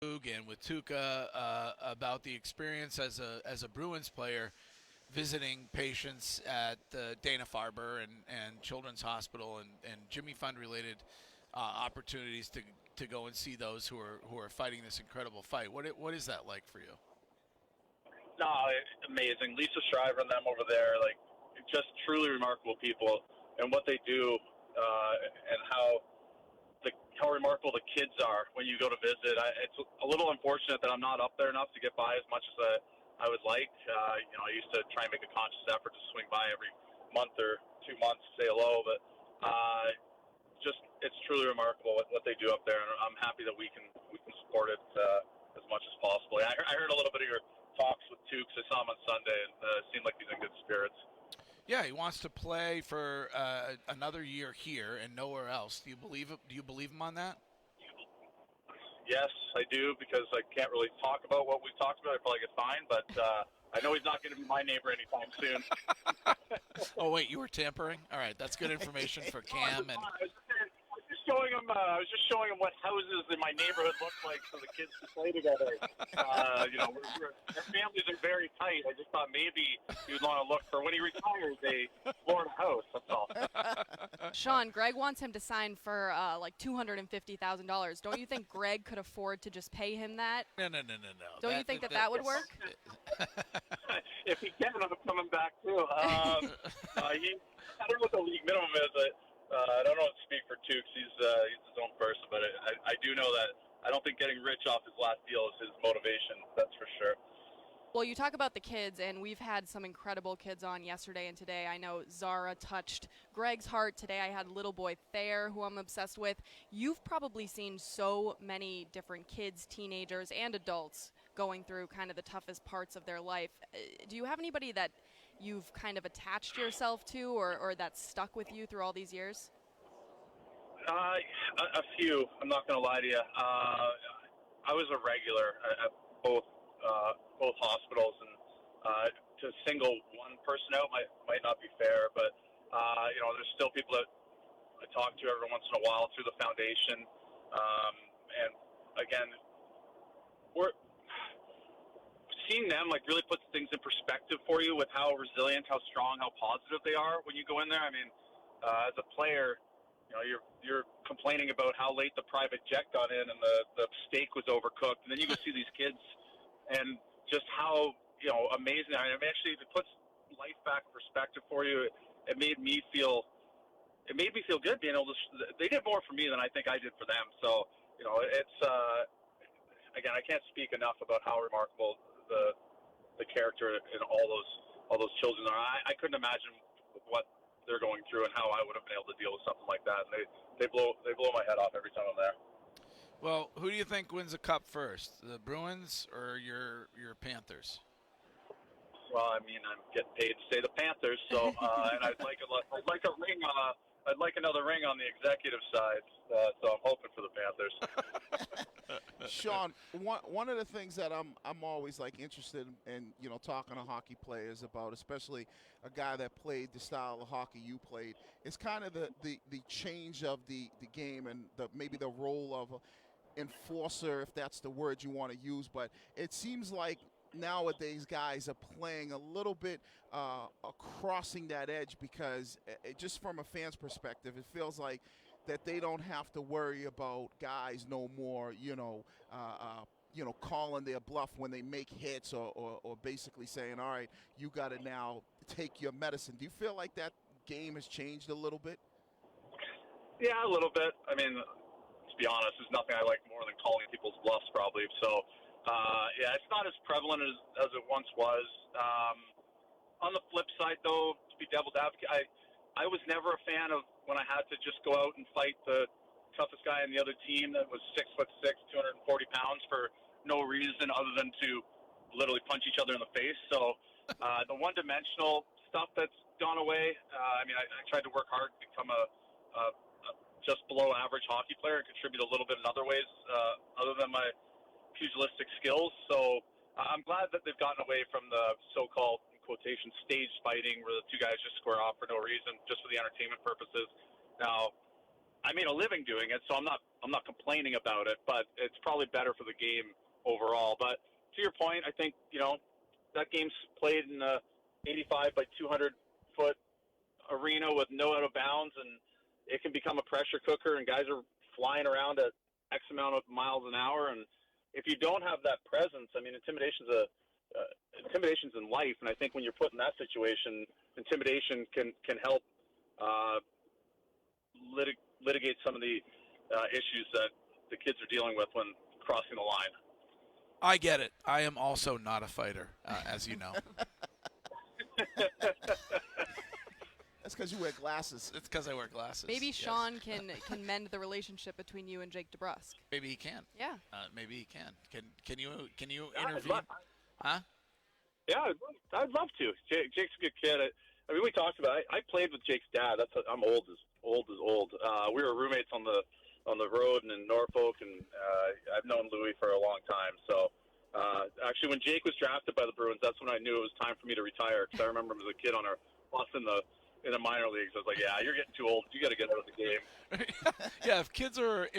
and with Tuukka about the experience as a Bruins player visiting patients at the Dana-Farber and Children's Hospital and Jimmy Fund related opportunities to go and see those who are fighting this incredible fight. What is that like for you? No, amazing. Lisa Shriver and them over there, like, just truly remarkable people, and what they do, and how remarkable the kids are when you go to visit. It's a little unfortunate that I'm not up there enough to get by as much as I would like. I used to try and make a conscious effort to swing by every month or 2 months to say hello, but it's truly remarkable what they do up there, and I'm happy that we can support it as much as possible. I heard a little bit of your talks with Tukes. I saw him on Sunday, and it seemed like he's in good spirits. Yeah, he wants to play for another year here and nowhere else. Do you believe it? Do you believe him on that? Yes, I do, because I can't really talk about what we've talked about. I probably get fined, but I know he's not going to be my neighbor anytime soon. Oh, wait, you were tampering? All right, that's good information for Cam. I was just showing him what houses in my neighborhood look like so the kids can play together. Our families are very tight. I just thought maybe he would want to look for, when he retires, a Florida house. That's all. Shawn, Greg wants him to sign for like $250,000. Don't you think Greg could afford to just pay him that? No. Don't you think that would work? If he can, I'm coming back too. I don't know what the league minimum is. I don't know what to speak for Tukes. He's his own person, but I do know that I don't think getting rich off his last deal is his motivation. That's for sure. Well, you talk about the kids, and we've had some incredible kids on yesterday and today. I know Zara touched Greg's heart. Today I had little boy Thayer, who I'm obsessed with. You've probably seen so many different kids, teenagers, and adults going through kind of the toughest parts of their life. Do you have anybody that you've kind of attached yourself to or that's stuck with you through all these years? A few. I'm not going to lie to you. I was a regular at both hospitals, and to single one person out might not be fair, but there's still people that I talk to every once in a while through the foundation, and again, we're seeing them like really puts things in perspective for you with how resilient, how strong, how positive they are when you go in there. I mean, as a player, you're complaining about how late the private jet got in and the steak was overcooked, and then you go see these kids and just how amazing. I mean, actually, it puts life back in perspective for you. It made me feel good being able to. They did more for me than I think I did for them. So it's again, I can't speak enough about how remarkable the character and all those children are. I couldn't imagine what they're going through and how I would have been able to deal with something like that. And they blow my head off every time I'm there. Well, who do you think wins a cup first, the Bruins or your Panthers? Well, I mean, I'm getting paid to say the Panthers, so and I'd like a ring. I'd like another ring on the executive side, so I'm hoping for the Panthers. Shawn, one of the things that I'm always like interested in, talking to hockey players about, especially a guy that played the style of hockey you played, is kind of the change of the game and maybe the role of enforcer, if that's the word you want to use. But it seems like nowadays guys are playing a little bit crossing that edge because just from a fan's perspective, it feels like that they don't have to worry about guys no more, calling their bluff when they make hits or basically saying, all right, you got to now take your medicine. Do you feel like that game has changed a little bit? Yeah, a little bit. I mean, to be honest, there's nothing I like more than calling people's bluffs probably. So, it's not as prevalent as it once was. On the flip side, though, to be devil's advocate, I was never a fan of when I had to just go out and fight the toughest guy on the other team that was 6'6", 240 pounds for no reason other than to literally punch each other in the face. So the one-dimensional stuff that's gone away. I tried to work hard to become a just below average hockey player and contribute a little bit in other ways other than my pugilistic skills. So I'm glad that they've gotten away from the so-called, in quotation, staged fighting where the two guys just square off for no reason, just for the entertainment purposes. Now, I made a living doing it, so I'm not complaining about it. But it's probably better for the game overall. But to your point, I think that game's played in a 85 by 200 foot arena with no out of bounds, and it can become a pressure cooker, and guys are flying around at X amount of miles an hour. And if you don't have that presence, I mean, intimidation's in life, and I think when you're put in that situation, intimidation can help litigate some of the issues that the kids are dealing with when crossing the line. I get it. I am also not a fighter, as you know. That's because you wear glasses. It's because I wear glasses. Maybe yes. Shawn can mend the relationship between you and Jake DeBrusque. Maybe he can. Yeah. Maybe he can. Can you Yeah, intervene? Huh? Yeah, I'd love to. Jake's a good kid. I mean, we talked about it. I played with Jake's dad. I'm old as old. We were roommates on the road and in Norfolk, and I've known Louis for a long time. So actually, when Jake was drafted by the Bruins, that's when I knew it was time for me to retire. Because I remember him as a kid on our bus in the minor leagues. I was like, yeah, you're getting too old. You got to get out of the game. Yeah, if kids are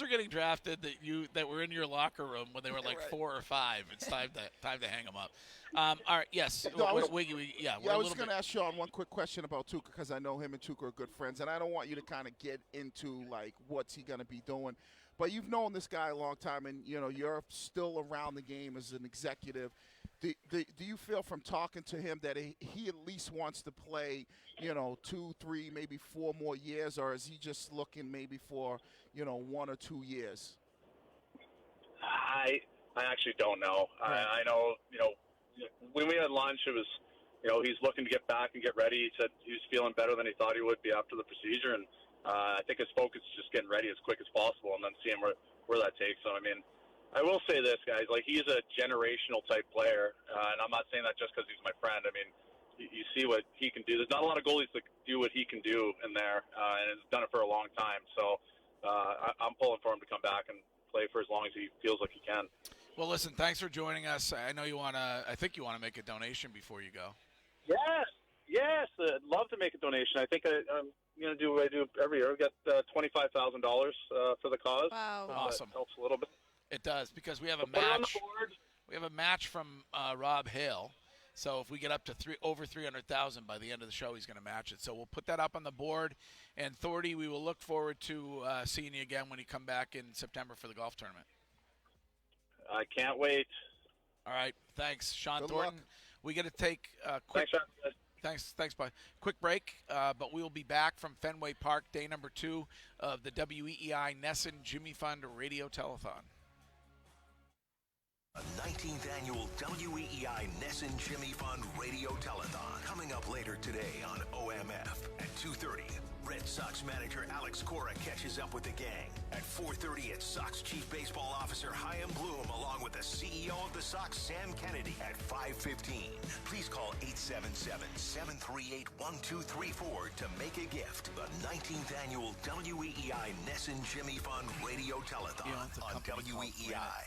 getting drafted that were in your locker room when they were like Right. 4 or 5, it's time to hang them up. All right, yes. No, I was we're just going to ask Shawn one quick question about Tuukka, because I know him and Tuukka are good friends, and I don't want you to kind of get into like what's he going to be doing. But you've known this guy a long time, and you're still around the game as an executive. Do you feel from talking to him that he at least wants to play, 2, 3, maybe 4 more years, or is he just looking maybe for 1 or 2 years? I actually don't know. Right. I know, when we had lunch, it was, he's looking to get back and get ready. He said he was feeling better than he thought he would be after the procedure, and I think his focus is just getting ready as quick as possible and then seeing where that takes him. I mean, I will say this, guys, like he's a generational type player, and I'm not saying that just because he's my friend. I mean, you see what he can do. There's not a lot of goalies that do what he can do in there, and has done it for a long time. So I'm pulling for him to come back and play for as long as he feels like he can. Well, listen, thanks for joining us. I know I think you want to make a donation before you go. Yes, I'd love to make a donation. I think I'm going to do what I do every year. We got $25,000 for the cause. Wow. Awesome. That helps a little bit. It does, because we have a Put it on the match. board. We have a match from Rob Hale. So if we get up to over 300,000 by the end of the show, he's going to match it. So we'll put that up on the board. And Thordy, we will look forward to seeing you again when you come back in September for the golf tournament. I can't wait. All right, thanks, Shawn Good Thornton. luck. We got to take a quick. Thanks, Sean. Thanks, bud. Quick break, but we will be back from Fenway Park, day number 2 of the WEEI NESN Jimmy Fund Radio-Telethon. A 19th annual WEEI NESN Jimmy Fund Radio-Telethon coming up later today on OMF at 2:30. Red Sox manager Alex Cora catches up with the gang. At 4:30, it's Sox Chief Baseball Officer Chaim Bloom along with the CEO of the Sox, Sam Kennedy. At 5:15, please call 877-738-1234 to make a gift. The 19th annual WEEI NESN Jimmy Fund Radio-Telethon on WEEI.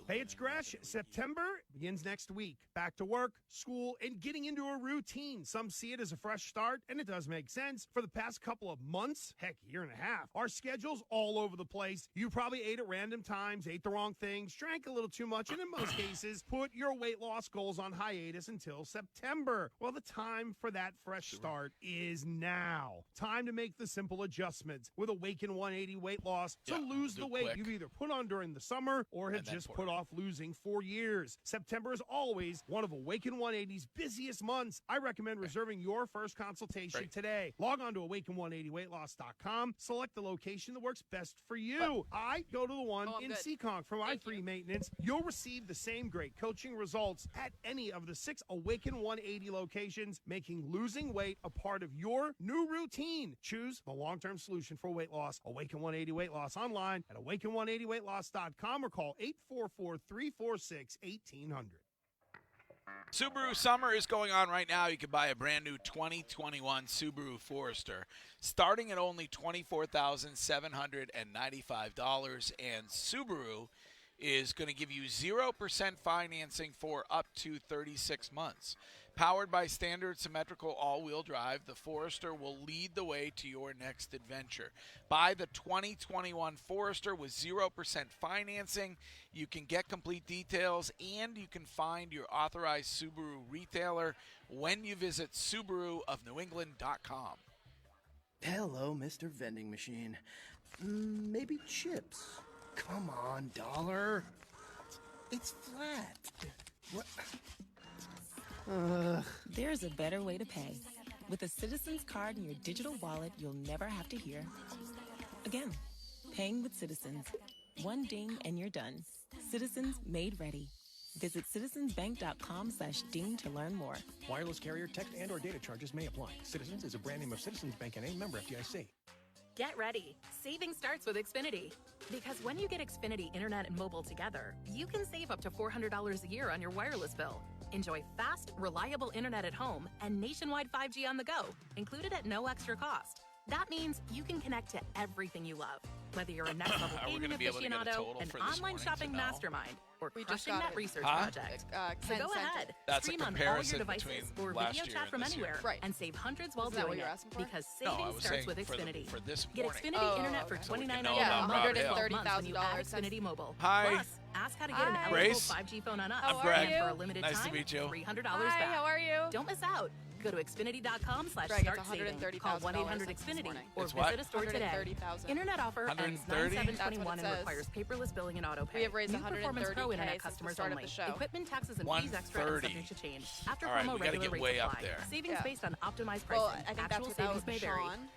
Hey, it's Gresh. September begins next week. Back to work, school, and getting into a routine. Some see it as a fresh start, and it does make sense. For the past couple of months, heck, year and a half, our schedule's all over the place. You probably ate at random times, ate the wrong things, drank a little too much, and in most cases, put your weight loss goals on hiatus until September. Well, the time for that fresh start is now. Time to make the simple adjustments with Awaken 180 weight loss to lose the weight quick. you've either put on during the summer or have And then just put put on. off losing for years. September is always one of Awaken 180's busiest months. I recommend reserving your first consultation today. Log on to awaken180weightloss.com. Select the location that works best for you. I go to the one I'm in good. Seekonk for my Thank free you. maintenance. You'll receive the same great coaching results at any of the 6 Awaken 180 locations, making losing weight a part of your new routine. Choose the long-term solution for weight loss. Awaken 180 Weight Loss online at awaken180weightloss.com or call 844-346-1800. Subaru Summer is going on right now. You can buy a brand new 2021 Subaru Forester starting at only $24,795. And Subaru is going to give you 0% financing for up to 36 months. Powered by standard symmetrical all-wheel drive, the Forester will lead the way to your next adventure. Buy the 2021 Forester with 0% financing. You can get complete details, and you can find your authorized Subaru retailer when you visit SubaruofNewEngland.com. Hello, Mr. Vending Machine. Maybe chips. Come on, dollar. It's flat. What? There's a better way to pay. With a Citizens card in your digital wallet, you'll never have to hear. Again, paying with Citizens. One ding and you're done. Citizens made ready. Visit citizensbank.com/ding to learn more. Wireless carrier text and or data charges may apply. Citizens is a brand name of Citizens Bank and a member FDIC. Get ready. Saving starts with Xfinity. Because when you get Xfinity Internet and mobile together, you can save up to $400 a year on your wireless bill. Enjoy fast, reliable internet at home and nationwide 5G on the go, included at no extra cost. That means you can connect to everything you love, whether you're a next-level gaming aficionado, an online shopping mastermind, or crushing that research project. So go ahead, stream on all your devices or video chat from anywhere and save hundreds while doing it. Because saving starts with Xfinity. Get Xfinity Internet for $29.99 a month when you add Xfinity Mobile. Plus, ask how to get an eligible 5G phone on us. I'm Greg. And for a limited Nice to time, meet you. $300 Hi, back. how are you? Don't miss out. Go to Xfinity.com/start saving. Call 1-800-XFINITY or It's what? visit a store today. 130,000. Internet offer ends 130? 9/7/21 and says. requires paperless billing and auto pay. We have raised New Performance Pro 130K Internet since the customers start of only. the show. Equipment taxes and fees extra and 130. subject to change. After All right, promo, we gotta regular get rates way apply. up there. Savings Yeah. based on optimized pricing. Well, I think that's Actual without savings may vary. Shawn.